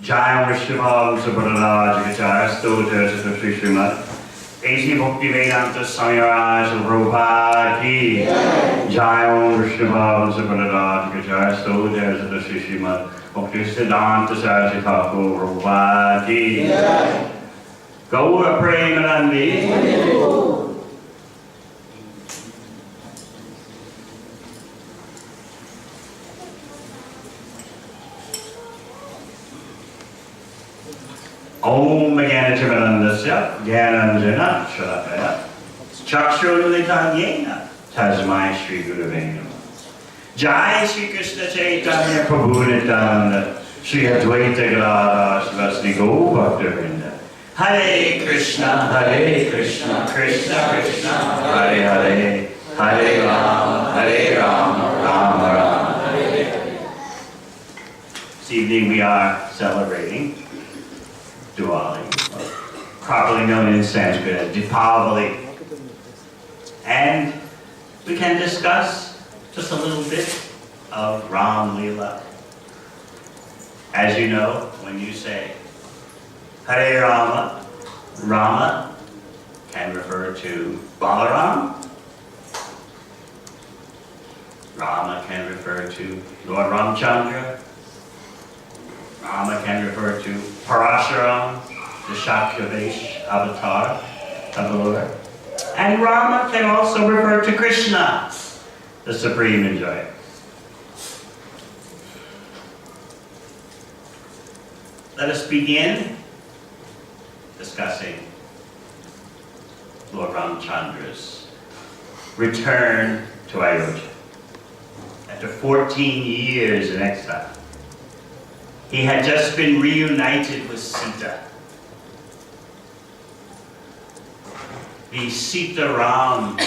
Jai Vishnuvam Subhadana Jagachara Stoja Srimad A.C. Bhaktivedanta Swami Maharaj Prabhupada Ki Jai Vishnuvam Subhadana Jagachara Stoja Srimad Bhaktivedanta Swami Prabhupada Ki Gaura Premanandi. Om Jnanatirandasya Jnananjana Shalakaya Chakshurulitang Yena Tasmai Shri Gurave Namah. Jai Shri Krishna Chaitanya Prabhu Nityananda Shri Advaita Gadadhara Sivasdi Go Bhaktivinoda Hare Krishna Krishna Krishna Hare Hare Hare Rama Rama Rama Hare. This evening we are celebrating Diwali, properly known in Sanskrit as Deepavali. And we can discuss just a little bit of Ram Leela. As you know, when you say Hare Rama, Rama can refer to Balaram. Rama can refer to Lord Ramchandra. Rama can refer to Parashuram, the Shakyavesh avatar of the Lord. And Rama can also refer to Krishna, the Supreme Enjoyer. Let us begin discussing Lord Ramchandra's return to Ayodhya. After 14 years in exile, he had just been reunited with Sita. The Sita-Ram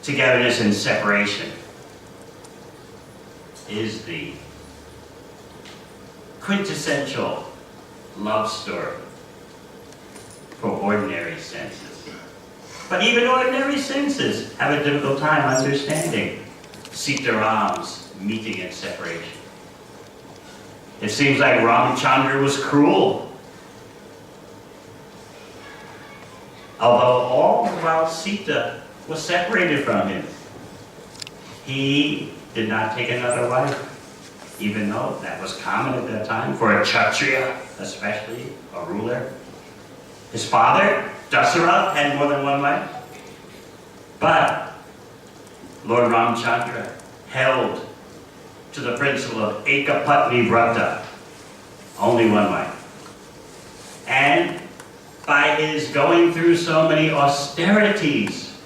togetherness and separation is the quintessential love story for ordinary senses. But even ordinary senses have a difficult time understanding Sita-Ram's meeting and separation. It seems like Ramchandra was cruel. Although all the while Sita was separated from him, he did not take another wife, even though that was common at that time for a Kshatriya, especially a ruler. His father, Dasarath, had more than one wife. But Lord Ramchandra held to the principle of Ekapatni Vrata, only one wife. And by his going through so many austerities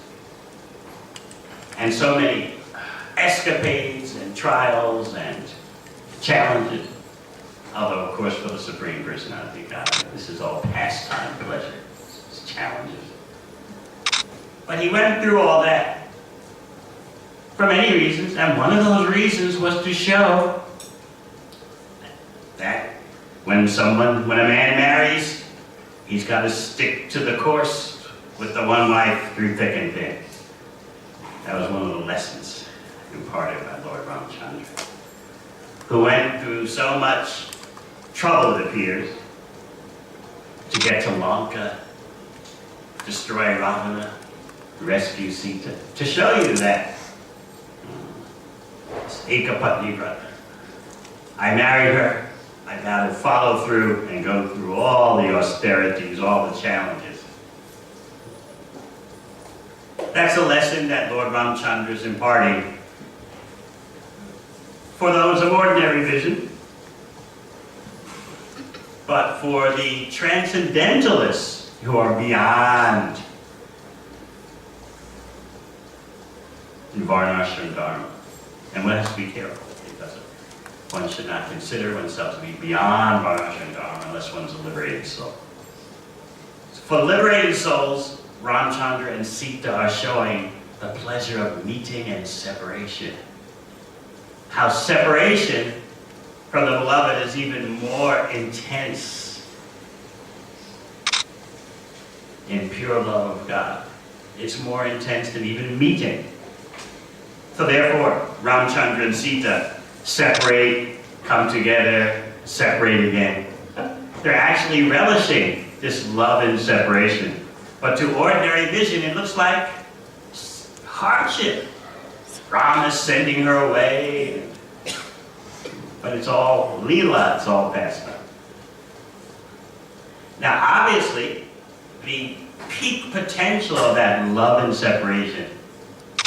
and so many escapades and trials and challenges, although of course for the Supreme Personality of God, this is all pastime pleasure, it's challenges. But he went through all that for many reasons, and one of those reasons was to show that when a man marries, he's got to stick to the course with the one wife through thick and thin. That was one of the lessons imparted by Lord Ramchandra, who went through so much trouble, it appears, to get to Lanka, destroy Ravana, rescue Sita, to show you that Ekapatni Vrata. I married her, I got to follow through and go through all the austerities, all the challenges. That's a lesson that Lord Ramchandra is imparting for those of ordinary vision. But for the transcendentalists who are beyond Varnashram Dharma. And one has to be careful, because one should not consider oneself to be beyond Varnashram Dharma unless one's a liberated soul. For liberated souls, Ramchandra and Sita are showing the pleasure of meeting and separation. How separation from the beloved is even more intense in pure love of God. It's more intense than even meeting. So therefore, Ramchandra and Sita separate, come together, separate again. They're actually relishing this love and separation. But to ordinary vision, it looks like hardship. Ram is sending her away. But it's all Leela, it's all pastime. Now, obviously, the peak potential of that love and separation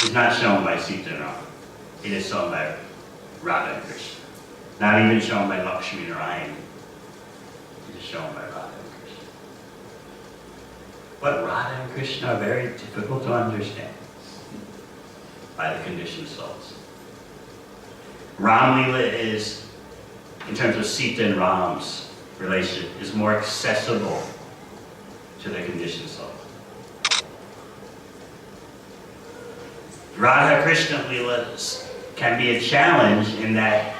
is not shown by Sita and Rama. It is shown by Radha and Krishna. Not even shown by Lakshmi and Narayan. It is shown by Radha and Krishna. But Radha and Krishna are very difficult to understand by the conditioned souls. Ram Leela is, in terms of Sita and Ram's relationship, is more accessible to the conditioned soul. Radha Krishna Leela can be a challenge in that,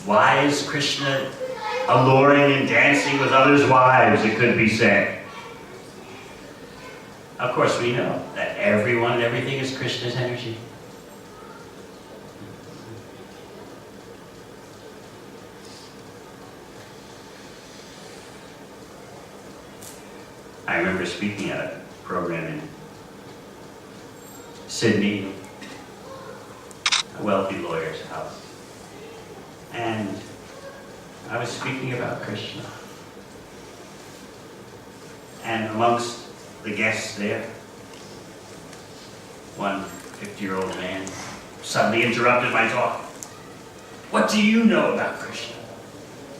why is Krishna alluring and dancing with others' wives, it could be said. Of course, we know that everyone and everything is Krishna's energy. I remember speaking at a program in Sydney, a wealthy lawyer's house. And I was speaking about Krishna. And amongst the guests there, one 50-year-old man suddenly interrupted my talk. What do you know about Krishna?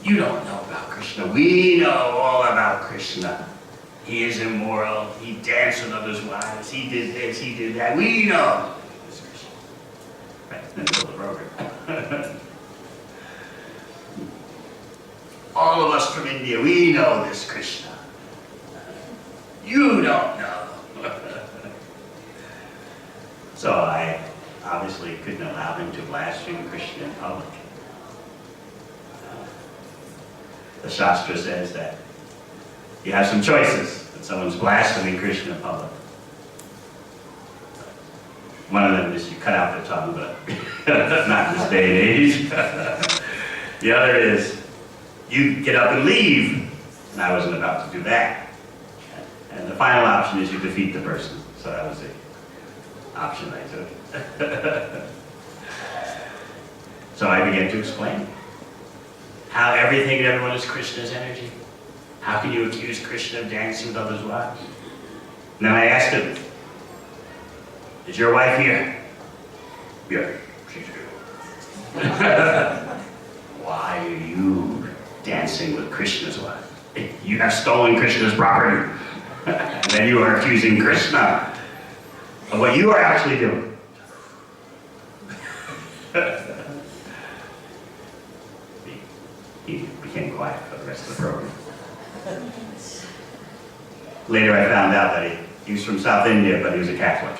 You don't know about Krishna. We know all about Krishna. He is immoral. He danced with others' wives. He did this, he did that. We know. Right in the middle of the program. All of us from India, we know this Krishna. You don't know. So I obviously couldn't allow him to blaspheme Krishna in public. The Shastra says that you have some choices when someone's blaspheming Krishna in public. One of them is you cut out their tongue, but not in this day and age. The other is you get up and leave, and I wasn't about to do that. And the final option is you defeat the person. So that was the option I took. So I began to explain how everything and everyone is Krishna's energy. How can you accuse Krishna of dancing with others' wives? And then I asked him, is your wife here? Yeah, she's here. Why are you dancing with Krishna's wife? You have stolen Krishna's property. And then you are accusing Krishna of what you are actually doing. He became quiet for the rest of the program. Later I found out that he was from South India, but he was a Catholic.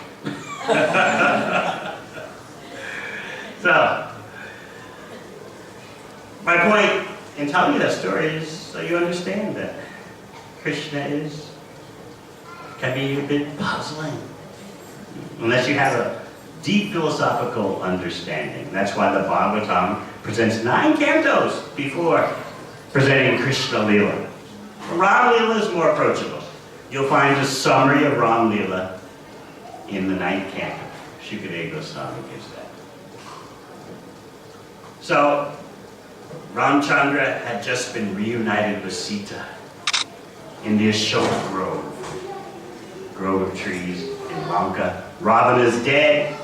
So, my point in telling you that story is so you understand that Krishna can be a bit puzzling. Unless you have a deep philosophical understanding. That's why the Bhagavatam presents 9 cantos before presenting Krishna Leela. Ram Leela is more approachable. You'll find a summary of Ram Leela in the 9th canto. Shukadeva Goswami gives that. So, Ramchandra had just been reunited with Sita in the Ashoka grove of trees in Lanka. Ravana is dead.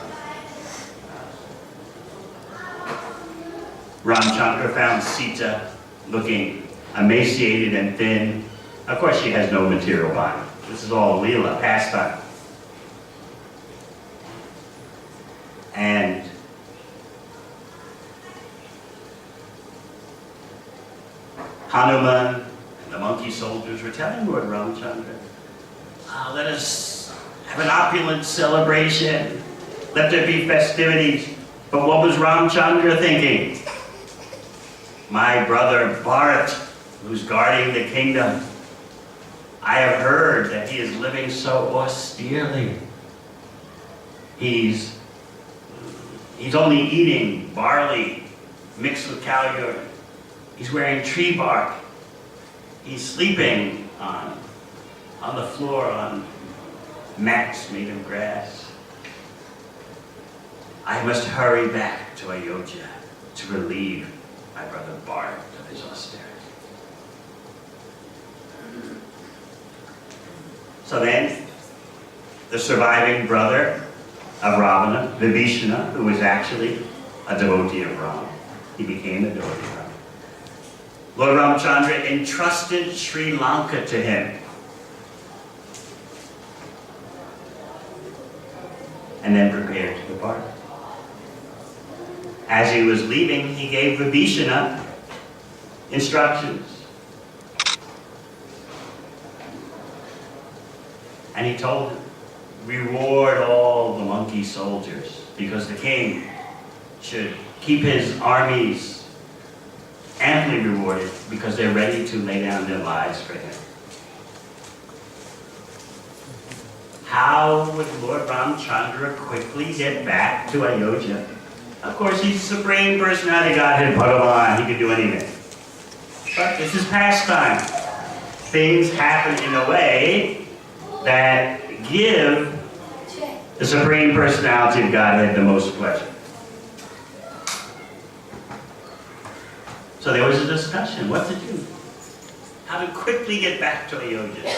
Ramchandra found Sita looking emaciated and thin. Of course, she has no material body. This is all Leela, pastime. And Hanuman and the monkey soldiers were telling Lord Ramchandra, let us have an opulent celebration. Let there be festivities. But what was Ramchandra thinking? My brother Bharat, who's guarding the kingdom, I have heard that he is living so austerely. He's only eating barley mixed with cow urine. He's wearing tree bark. He's sleeping on the floor on mats made of grass. I must hurry back to Ayodhya to relieve my brother Bharat of his austerity. So then, the surviving brother of Ravana, Vibhishana, who was actually a devotee of Rama, he became a devotee of Rama. Lord Ramchandra entrusted Sri Lanka to him. And then prepared to depart. As he was leaving, he gave Vibhishana instructions. And he told him, reward all the monkey soldiers, because the king should keep his armies amply rewarded, because they're ready to lay down their lives for him. How would Lord Ramchandra quickly get back to Ayodhya? Of course, he's the Supreme Personality Godhead, Bhagavan. He could do anything. But this is pastime. Things happen in a way that give the Supreme Personality of Godhead the most pleasure. So there was a discussion, what to do. How to quickly get back to Ayodhya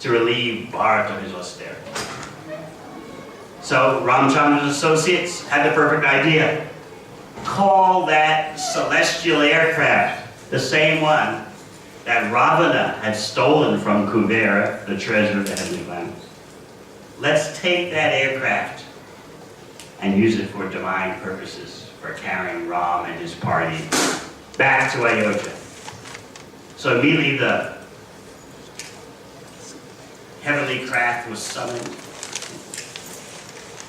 to relieve Bharat of his austerity. So Ramchandra's associates had the perfect idea. Call that celestial aircraft, the same one that Ravana had stolen from Kuvera, the treasure of the heavenly planets. Let's take that aircraft and use it for divine purposes, for carrying Ram and his party back to Ayodhya. So immediately the heavenly craft was summoned.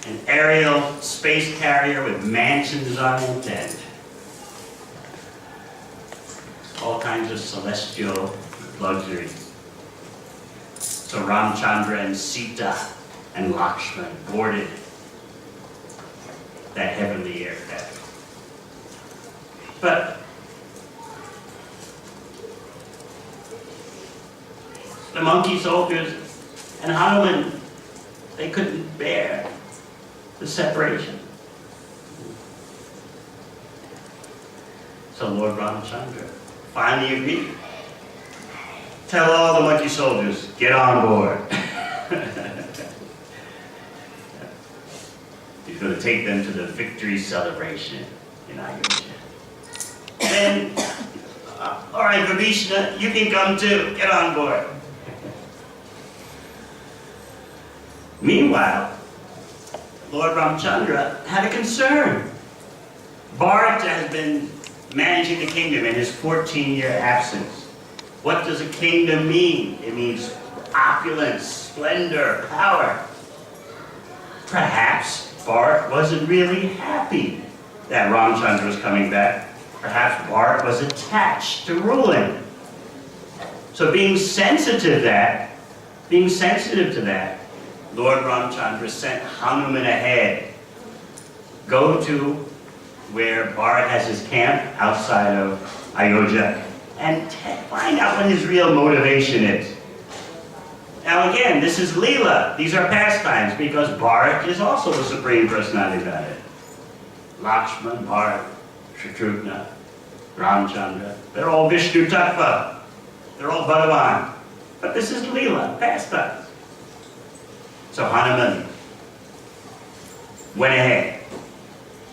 An aerial space carrier with mansions on it and all kinds of celestial luxury. So Ramchandra and Sita and Lakshman boarded that heavenly aircraft. But the monkey soldiers and Hanuman, they couldn't bear the separation. So Lord Ramchandra finally agreed. Tell all the monkey soldiers, get on board. He's going to take them to the victory celebration in Ayodhya. Then, all right, Vibhishana, you can come too. Get on board. Meanwhile, Lord Ramchandra had a concern. Bharat has been managing the kingdom in his 14-year absence. What does a kingdom mean? It means opulence, splendor, power. Perhaps Bharat wasn't really happy that Ramchandra was coming back. Perhaps Bharat was attached to ruling. So being sensitive to that, Lord Ramchandra sent Hanuman ahead. Go to where Bharat has his camp outside of Ayodhya and find out what his real motivation is. Now again, this is Leela. These are pastimes because Bharat is also the Supreme Personality of Godhead. Lakshman, Bharat, Shatrughna, Ramchandra, they're all Vishnu Tattva. They're all Bhagavan. But this is Leela, pastimes. So Hanuman went ahead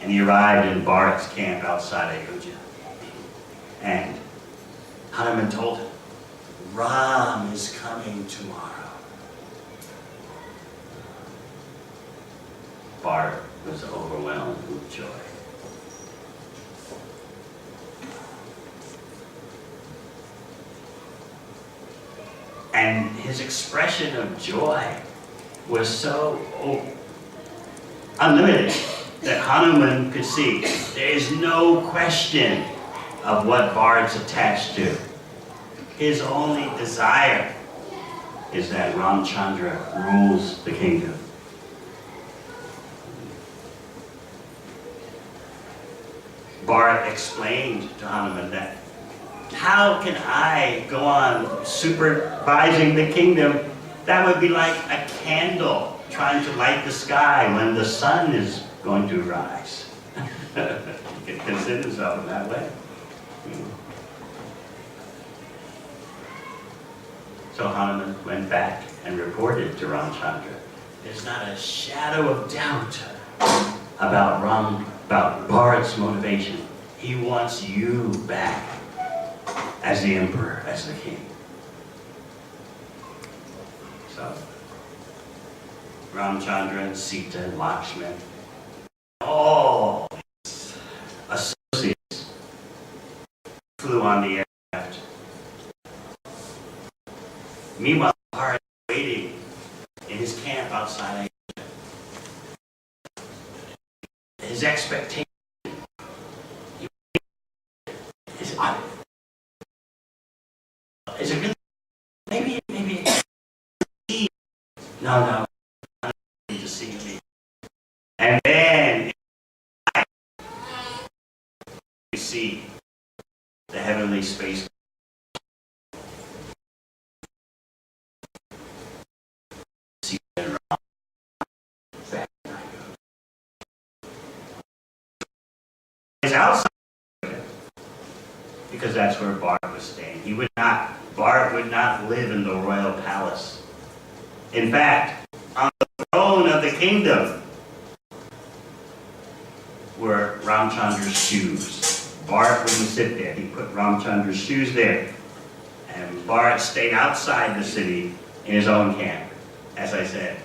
and he arrived in Bharat's camp outside Ayodhya. And Hanuman told him, Ram is coming tomorrow. Bharat was overwhelmed with joy. And his expression of joy was so unlimited that Hanuman could see there is no question of what Bharat's attached to. His only desire is that Ramchandra rules the kingdom. Bharat explained to Hanuman that, how can I go on supervising the kingdom? That would be like a candle trying to light the sky when the sun is going to rise. You can consider himself in that way. So Hanuman went back and reported to Ramchandra. There's not a shadow of doubt about Bharat's motivation. He wants you back as the emperor, as the king. So Ramchandra and Sita and Lakshman, all his associates, flew on the aircraft. Meanwhile, Bharat is waiting in his camp outside Ayodhya. His expectation is it really? Maybe. No, I don't need to see me. And then you see the heavenly space. Is outside, because that's where Bharat was staying. Bharat would not live in the royal palace. In fact, on the throne of the kingdom were Ramchandra's shoes. Bharat wouldn't sit there. He put Ramchandra's shoes there. And Bharat stayed outside the city in his own camp. As I said,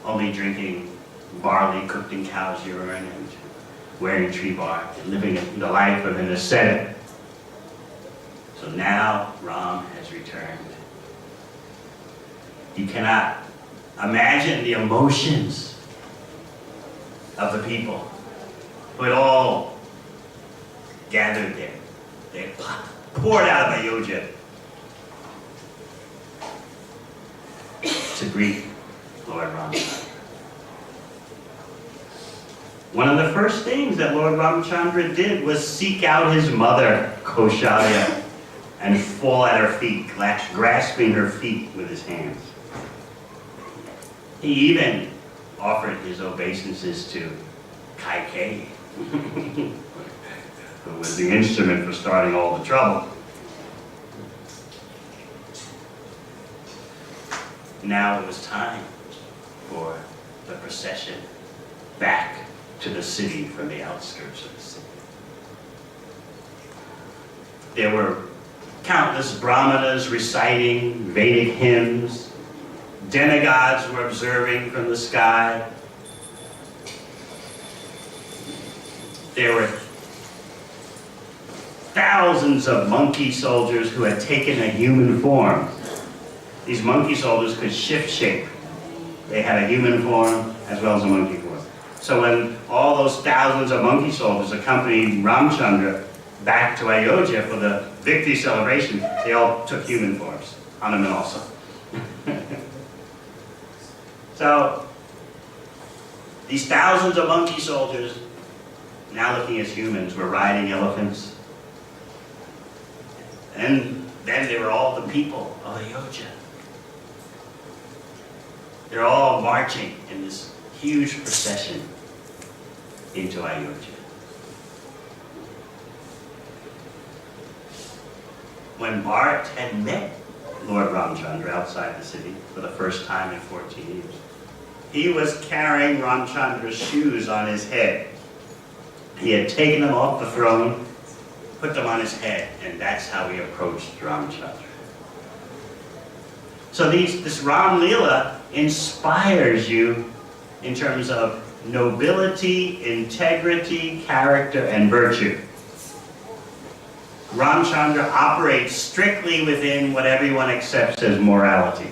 only drinking barley cooked in cow's urine and wearing tree bark and living the life of an ascetic. So now Ram has returned. You cannot imagine the emotions of the people who had all gathered there. They poured out of Ayodhya to greet Lord Ramchandra. One of the first things that Lord Ramchandra did was seek out his mother, Kaushalya, and fall at her feet, grasping her feet with his hands. He even offered his obeisances to Kaikeyi, who was the instrument for starting all the trouble. Now it was time for the procession back to the city from the outskirts of the city. There were countless brahmanas reciting Vedic hymns. Demigods were observing from the sky. There were thousands of monkey soldiers who had taken a human form. These monkey soldiers could shift shape. They had a human form as well as a monkey form. So when all those thousands of monkey soldiers accompanied Ramchandra back to Ayodhya for the victory celebration, they all took human forms. Hanuman also. So these thousands of monkey soldiers, now looking as humans, were riding elephants. And then they were all the people of Ayodhya. They're all marching in this huge procession into Ayodhya. When Bharat had met Lord Ramchandra outside the city for the first time in 14 years, he was carrying Ramchandra's shoes on his head. He had taken them off the throne, put them on his head, and that's how he approached Ramchandra. So this Ram Leela inspires you in terms of nobility, integrity, character, and virtue. Ramchandra operates strictly within what everyone accepts as morality.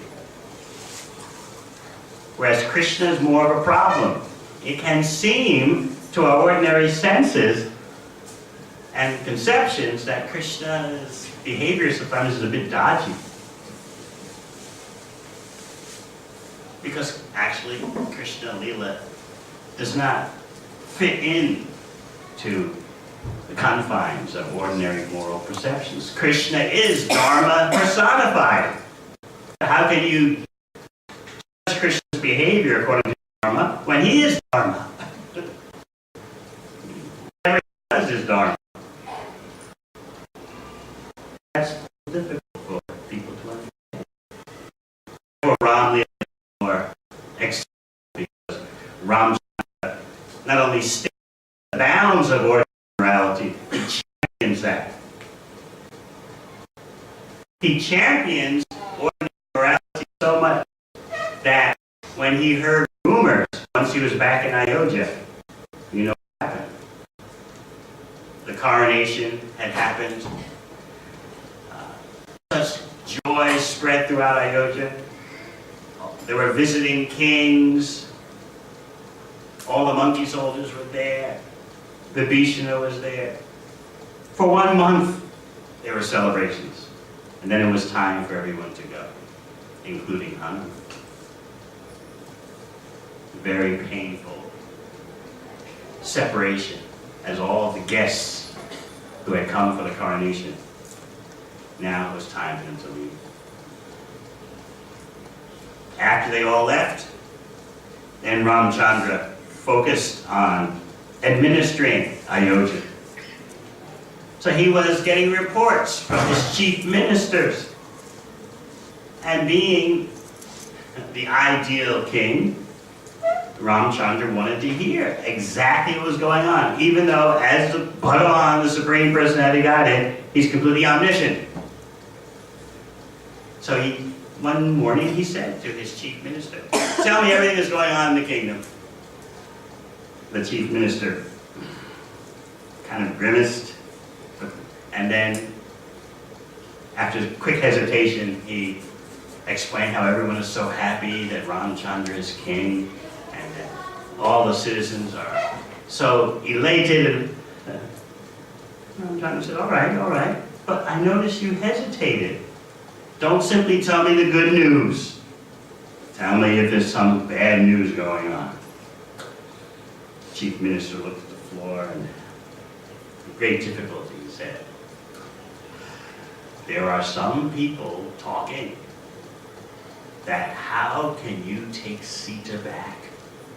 Whereas Krishna is more of a problem. It can seem to our ordinary senses and conceptions that Krishna's behavior sometimes is a bit dodgy. Because actually, Krishna Leela does not fit in to the confines of ordinary moral perceptions. Krishna is Dharma personified. How can you judge Krishna's behavior according to Dharma when he is Dharma? Whatever he does is Dharma. That's difficult for people to understand. For Ram, more extreme, because Ram not only stays the bounds of ordinary morality, he champions that. He champions ordinary morality so much that when he heard rumors, once he was back in Ayodhya, you know what happened? The coronation had happened. Such joy spread throughout Ayodhya. There were visiting kings. All the monkey soldiers were there. Vibhishana was there. For 1 month, there were celebrations. And then it was time for everyone to go, including Hanuman. Very painful separation as all the guests who had come for the coronation. Now it was time for them to leave. After they all left, then Ramchandra focused on administering Ayodhya. So he was getting reports from his chief ministers. And being the ideal king, Ramchandra wanted to hear exactly what was going on, even though as the Bhagavan, the Supreme Personality of Godhead, he's completely omniscient. So one morning he said to his chief minister, "Tell me everything that's going on in the kingdom." The chief minister kind of grimaced, and then after quick hesitation, he explained how everyone is so happy that Ramchandra is king, and that all the citizens are so elated. And Ramchandra said, all right, but I noticed you hesitated. Don't simply tell me the good news. Tell me if there's some bad news going on. The chief minister looked at the floor and with great difficulty he said, there are some people talking that how can you take Sita back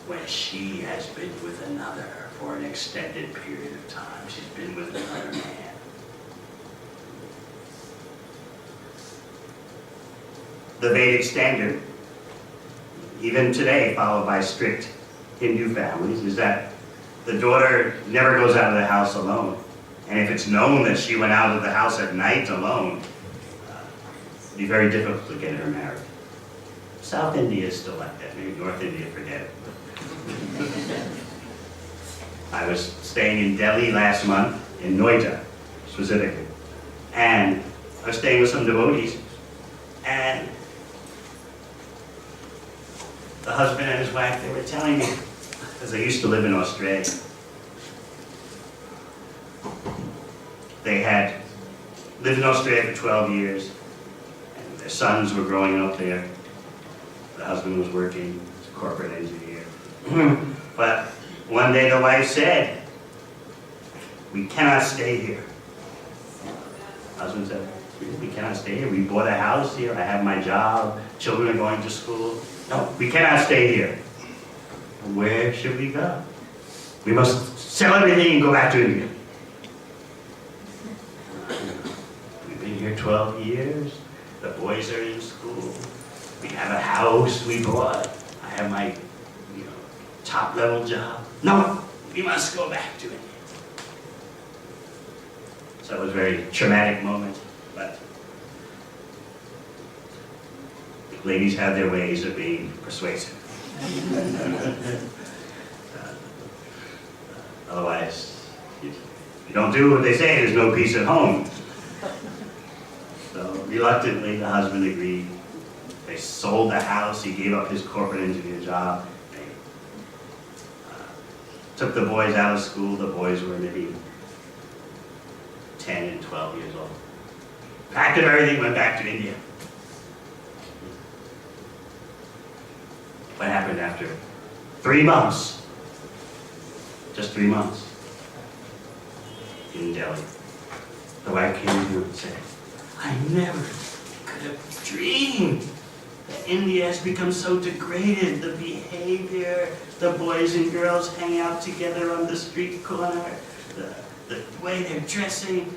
when she has been with another for an extended period of time? She's been with another man. The Vedic standard, even today followed by strict Hindu families, is that the daughter never goes out of the house alone. And if it's known that she went out of the house at night alone, it'd be very difficult to get her married. South India is still like that. Maybe North India, forget it. I was staying in Delhi last month, in Noida specifically, and I was staying with some devotees, and the husband and his wife, they were telling me, because they used to live in Australia, they had lived in Australia for 12 years, and their sons were growing up there. The husband was working as a corporate engineer. But one day the wife said, we cannot stay here. The husband said, we cannot stay here. We bought a house here. I have my job. Children are going to school. No, we cannot stay here. Where should we go? We must sell everything and go back to India. We've been here 12 years. The boys are in school. We have a house we bought. I have my top-level job. No, we must go back to India. So it was a very traumatic moment, but ladies have their ways of being persuasive. Otherwise, if you don't do what they say, there's no peace at home. So reluctantly, the husband agreed. They sold the house. He gave up his corporate engineer job. They took the boys out of school. The boys were maybe 10 and 12 years old. Packed up everything, went back to India. What happened after 3 months? Just 3 months. in Delhi. The wife came to him and said, I never could have dreamed that India has become so degraded. The behavior, the boys and girls hang out together on the street corner, the way they're dressing.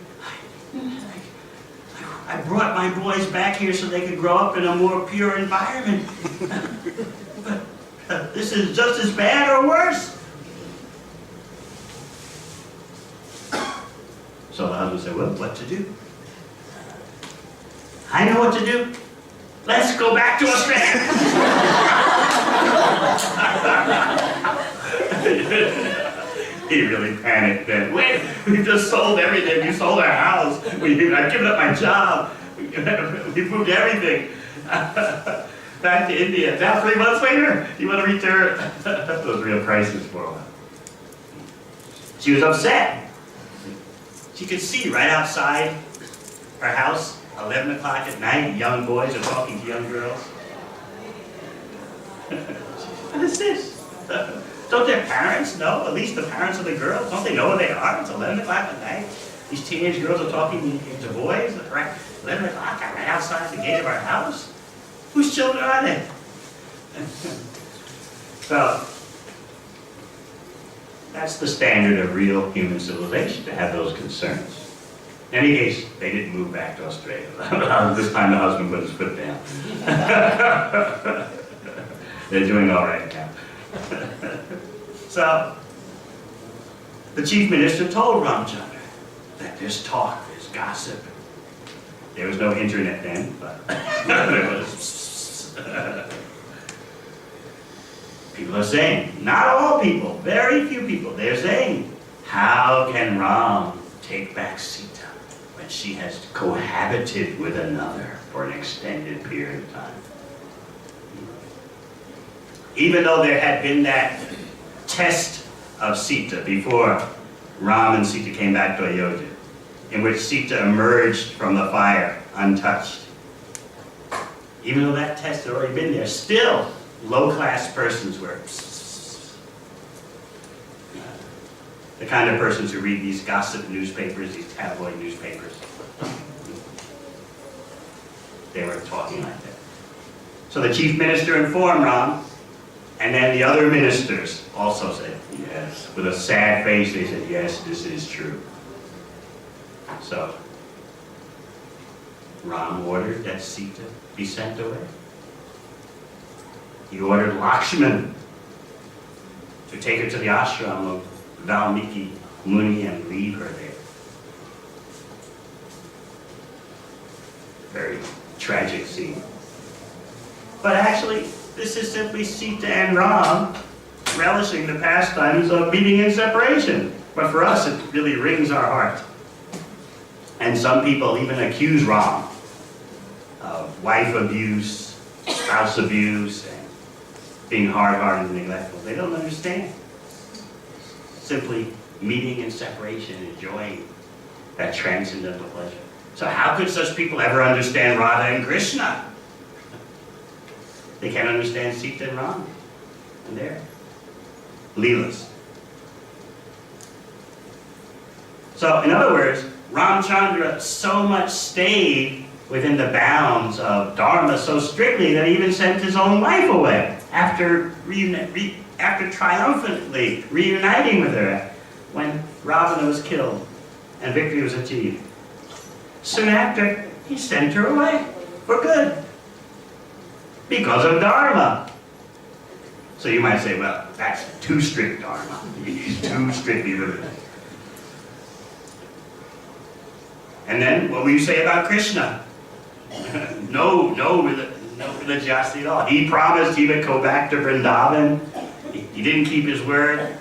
I brought my boys back here so they could grow up in a more pure environment. But this is just as bad or worse. So the husband said, well, what to do? I know what to do. Let's go back to Australia. He really panicked then. Wait, we just sold everything. We sold our house. I've given up my job. We moved everything. Back to India. Now 3 months later, you want to return? That was a real crisis for her. She was upset. She could see right outside her house, 11 o'clock at night, young boys are talking to young girls. What is this? Don't their parents know? At least the parents of the girls, don't they know where they are? It's 11 o'clock at night. These teenage girls are talking to boys, right? 11 o'clock right outside the gate of our house? Whose children are they? So, that's the standard of real human civilization, to have those concerns. In any case, they didn't move back to Australia. This time the husband put his foot down. They're doing all right now. So, the chief minister told Ramchandra that there's talk, there's gossip. There was no internet then, but there was. People are saying, not all people, very few people, they're saying, how can Ram take back Sita when she has cohabited with another for an extended period of time? Even though there had been that test of Sita before Ram and Sita came back to Ayodhya, in which Sita emerged from the fire untouched. Even though that test had already been there, still low-class persons were the kind of persons who read these gossip newspapers, these tabloid newspapers. They were talking like that. So the chief minister informed Ram, and then the other ministers also said, yes. With a sad face, they said, yes, this is true. So, Ram ordered that Sita be sent away. He ordered Lakshman to take her to the ashram of Valmiki Muni and leave her there. Very tragic scene. But actually, this is simply Sita and Ram relishing the pastimes of meeting in separation. But for us, it really wrings our heart. And some people even accuse Ram of wife abuse, spouse abuse, and being hard-hearted and neglectful. They don't understand. Simply meeting in separation, enjoying that transcendental pleasure. So how could such people ever understand Radha and Krishna? They can't understand Sita and Ram and their leelas. So, in other words, Ramchandra so much stayed within the bounds of Dharma so strictly that he even sent his own wife away after triumphantly reuniting with her when Ravana was killed and victory was achieved. Soon after, he sent her away for good because of Dharma. So you might say, well, that's too strict Dharma. He's too strictly limited. And then, what will you say about Krishna? No religiosity at all. He promised he would go back to Vrindavan. He didn't keep his word.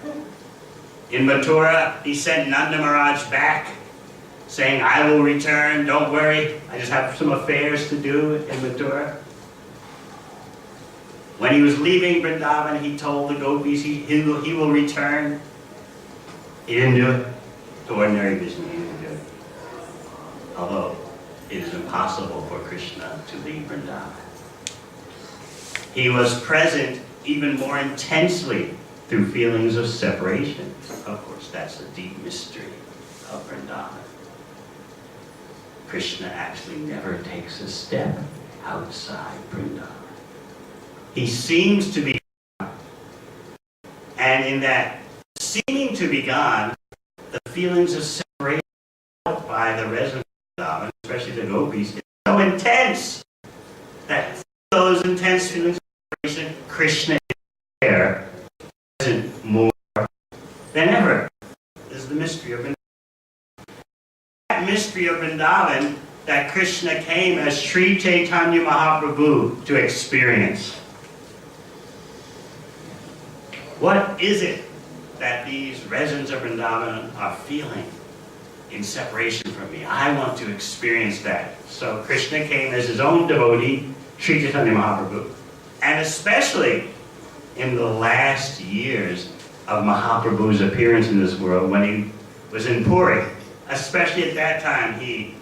In Mathura, he sent Nanda Maharaj back, saying, I will return, don't worry, I just have some affairs to do in Mathura. When he was leaving Vrindavan, he told the gopis he will return. He didn't do it. The ordinary vision, he didn't do it. Although it is impossible for Krishna to leave Vrindavan. He was present even more intensely through feelings of separation. Of course, that's a deep mystery of Vrindavan. Krishna actually never takes a step outside Vrindavan. He seems to be gone. And in that seeming to be gone, the feelings of separation by the residents of Vrindavan, especially the gopis, is so intense that those intense feelings of separation, Krishna is there, present more than ever. This is the mystery of Vrindavan. That mystery of Vrindavan that Krishna came as Sri Chaitanya Mahaprabhu to experience. What is it that these residents of Vrindavan are feeling in separation from me? I want to experience that. So Krishna came as his own devotee, Sri Chaitanya Mahaprabhu. And especially in the last years of Mahaprabhu's appearance in this world, when he was in Puri, especially at that time, he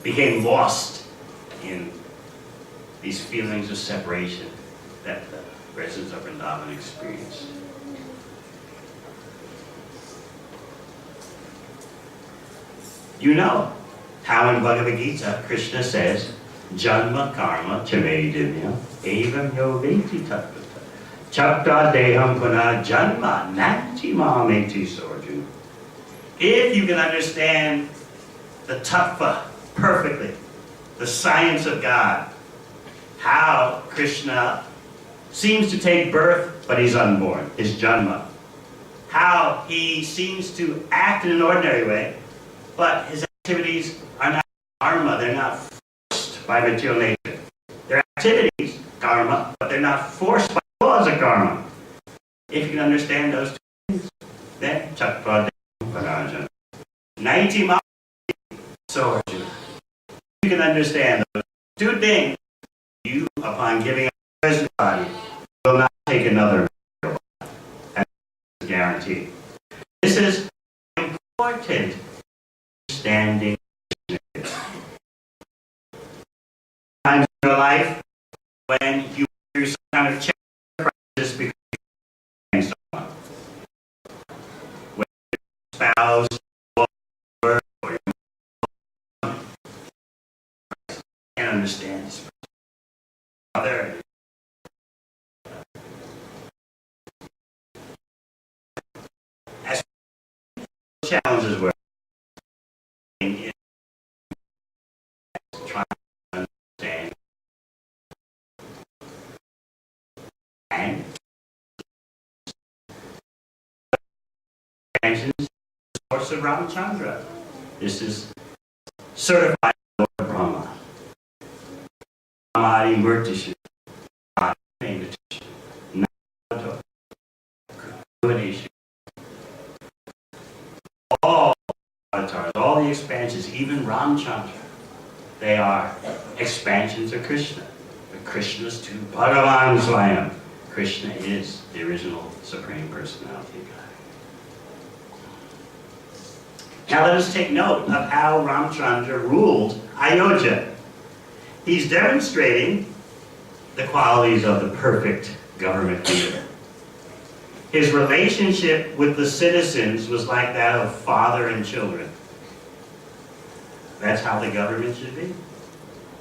became lost in these feelings of separation that the residents of Vrindavan experienced. You know how in Bhagavad Gita, Krishna says, Janma karma chame divya evam yo veti tattvata chakta deham puna janma nanti mameti sorju. If you can understand the tattva perfectly, the science of God, how Krishna seems to take birth, but he's unborn, his janma. How he seems to act in an ordinary way, but his activities are not karma, they're not forced by material nature. They're activities, karma, but they're not forced by laws of karma. If you can understand those two things, then chakra parajan. 90 miles, so you can understand those two things. You, upon giving up the present body, will not take another body. That's guaranteed. This is important understanding. Times in your life when you do some kind of check practice because you someone. When your spouse or your mother can't understand this. Mother. As challenges were trying to understand and the source of Ramachandra. This is certified Lord Brahma. Amari Murtishu. All avatars, all the expansions, even Ramchandra, they are expansions of Krishna. The Krishna's to Bhagavan Swayam. Krishna is the original Supreme Personality of God. Now let us take note of how Ramchandra ruled Ayodhya. He's demonstrating the qualities of the perfect government leader. His relationship with the citizens was like that of father and children. That's how the government should be.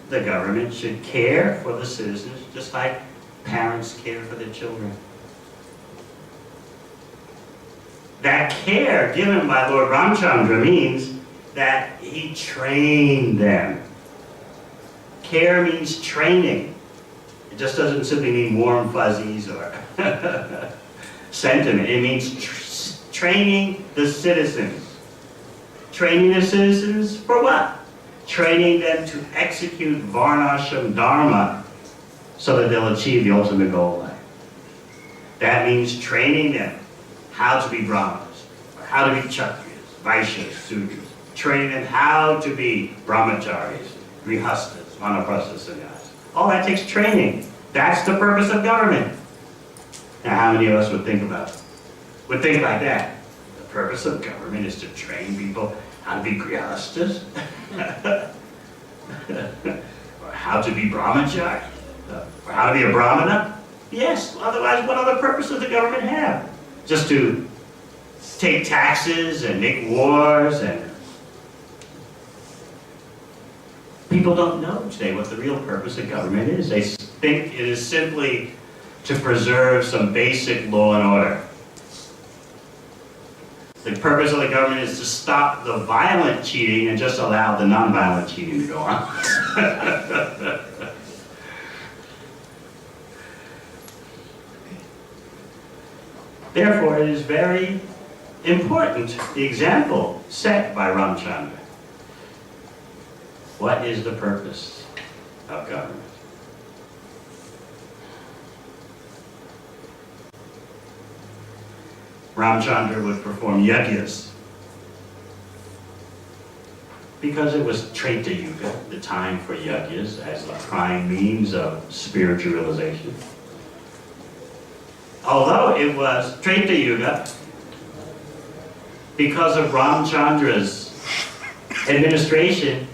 The government should care for the citizens just like parents care for their children. That care given by Lord Ramchandra means that he trained them. Care means training. It just doesn't simply mean warm fuzzies or sentiment. It means training the citizens. Training the citizens for what? Training them to execute Varnashram Dharma so that they'll achieve the ultimate goal of life. That means training them how to be Brahmanas, or how to be Kshatriyas, Vaishyas, Sudras. Training them how to be Brahmacharis, Grihastas, Vanaprastha Sannyas. All that takes training. That's the purpose of government. Now, how many of us would think like that? The purpose of government is to train people how to be grihastas, or how to be brahmachari, or how to be a brahmana. Yes, otherwise what other purpose does the government have? Just to take taxes and make wars, and people don't know today what the real purpose of government is. They think it is simply to preserve some basic law and order. The purpose of the government is to stop the violent cheating and just allow the non-violent cheating to go on. Therefore, it is very important, the example set by Ramchandra. What is the purpose of government? Ramchandra would perform yajnas because it was Treta Yuga, the time for yajnas as the prime means of spiritual realization. Although it was Treta Yuga, because of Ramchandra's administration,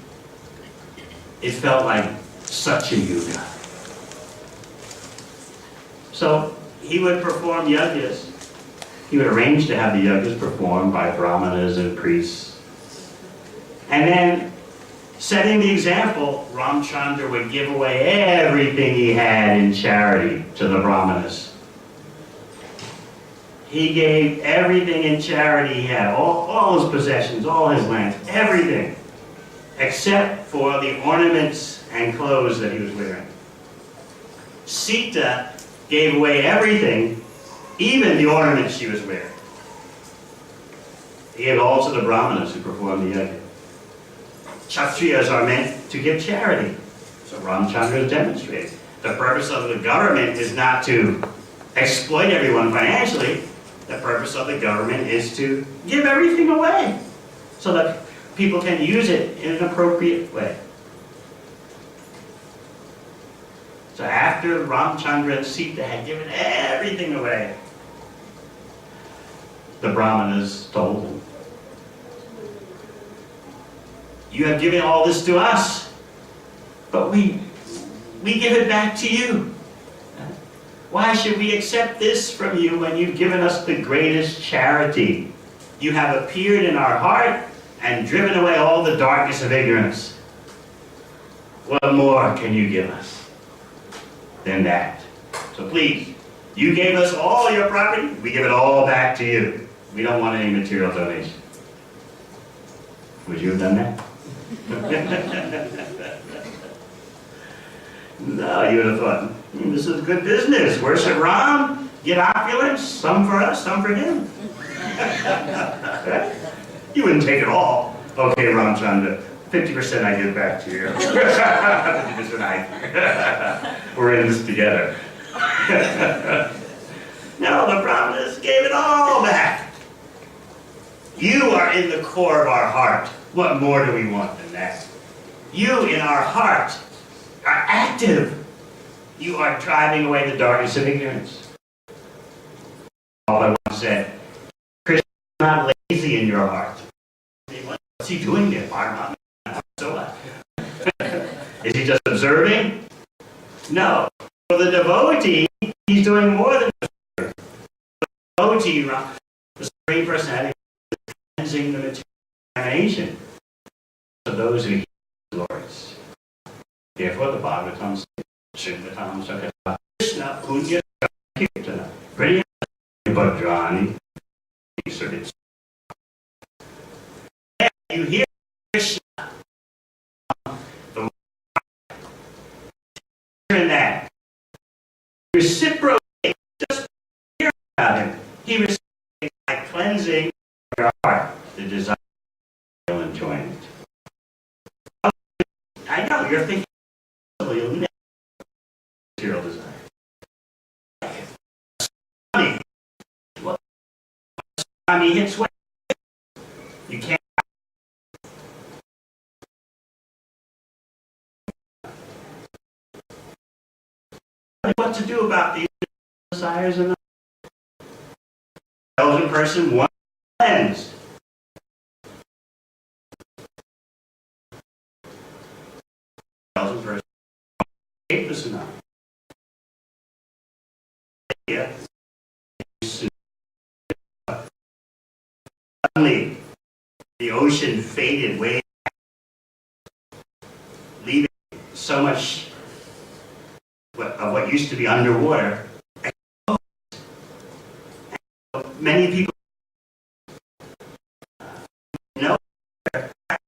it felt like such a yuga. So he would perform yajnas. He would arrange to have the yajnas performed by brahmanas and priests. And then, setting the example, Ramchandra would give away everything he had in charity to the brahmanas. He gave everything in charity he had, all his possessions, all his lands, everything, except for the ornaments and clothes that he was wearing. Sita gave away everything, even the ornaments she was wearing. He gave all to the brahmanas who performed the yajna. Kshatriyas are meant to give charity. So Ramchandra has demonstrated. The purpose of the government is not to exploit everyone financially. The purpose of the government is to give everything away so that people can use it in an appropriate way. So after Ramchandra and Sita had given everything away, the brahmanas told him, "You have given all this to us, but we give it back to you. Why should we accept this from you when you've given us the greatest charity? You have appeared in our heart and driven away all the darkness of ignorance. What more can you give us than that? So please, you gave us all your property, we give it all back to you. We don't want any material donation." Would you have done that? No, you would have thought, this is good business. Worship Ram, get opulence, some for us, some for him. You wouldn't take it all. Okay, Ramchandra, 50% I give back to you. 50% we're in this together. No, the brahmanas gave it all back. You are in the core of our heart. What more do we want than that? You in our heart are active. You are driving away the darkness of ignorance. All I once said, Krishna is not lazy in your heart. What's he doing there? So what? Is he just observing? No. For the devotee, he's doing more than observing. The devotee, the Supreme Personality, is cleansing the material contamination of those who hear the glories. Therefore, the Bhagavatam says, Srimvatam Sakata Krishna Punya Kirtana Priyam Bhadrani Service. You hear Krishna, the in that. Reciprocate, just hear about him. He reciprocates by cleansing your heart, the desire of enjoyment. I know, you're thinking, you'll never material desire. Swami hits way. You can't. What to do about these desires and the intelligent person one cleansed. Intelligent person escape this enough. Yeah. the ocean faded way, leaving so much of what used to be underwater. Many people know,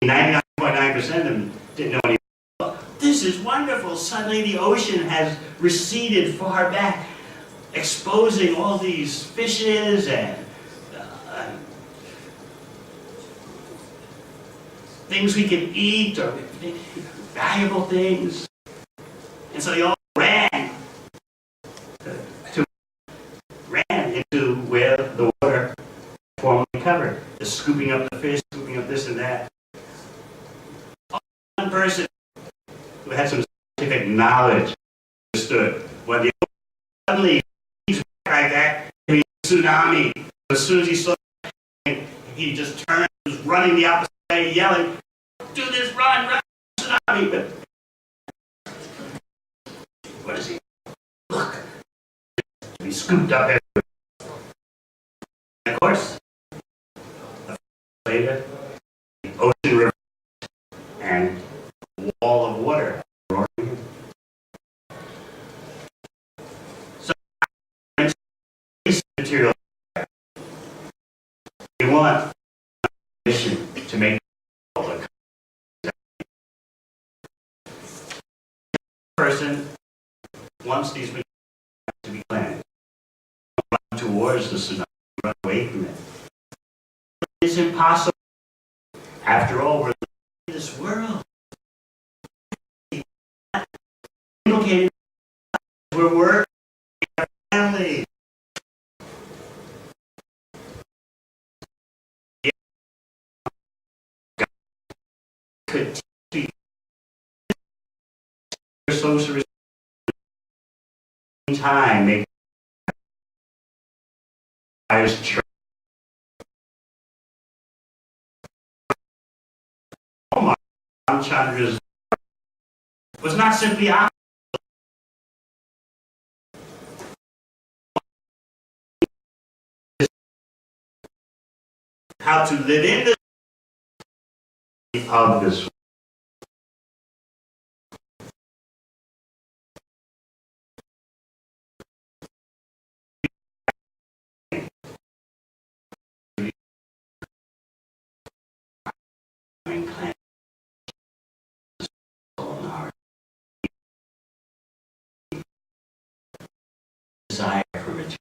99.9% of them didn't know anything. This is wonderful. Suddenly the ocean has receded far back, exposing all these fishes and things we can eat, or valuable things. And so they all ran into where the water formerly covered. They're scooping up the fish, scooping up this and that. One person who had some scientific knowledge understood when the ocean suddenly he's like that, a tsunami. As soon as he saw it, he just turned, was running the opposite way, yelling, "Do this, run, tsunami!" But what is he? Look, he scooped up everywhere. And of course, later, the ocean river and a wall of water roaring in. So, material. We want mission to make the person wants these materials to be planned. Run towards the tsunami, run away from it. It's impossible. After all, we're living in this world. We're working, our family. Could be social time, make Chandra's was not simply how to live in the of this. Desire for return.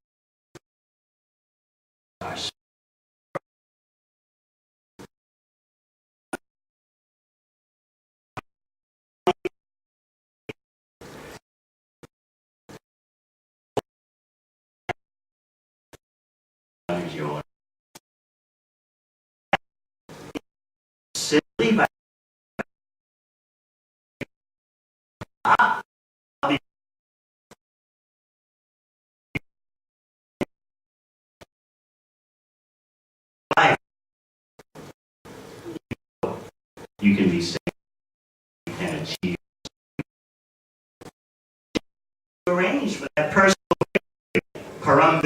Simply by life, you can be saved. You can achieve. Arrange for that personal param.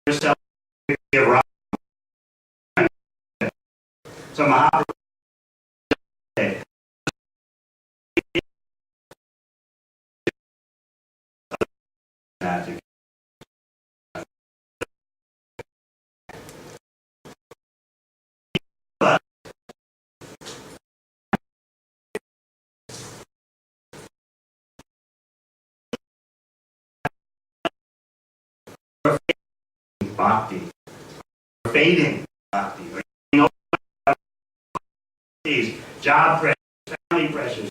Yourself. So Mahaprabhu said, bhakti, fading bhakti, or job pressures, family pressures,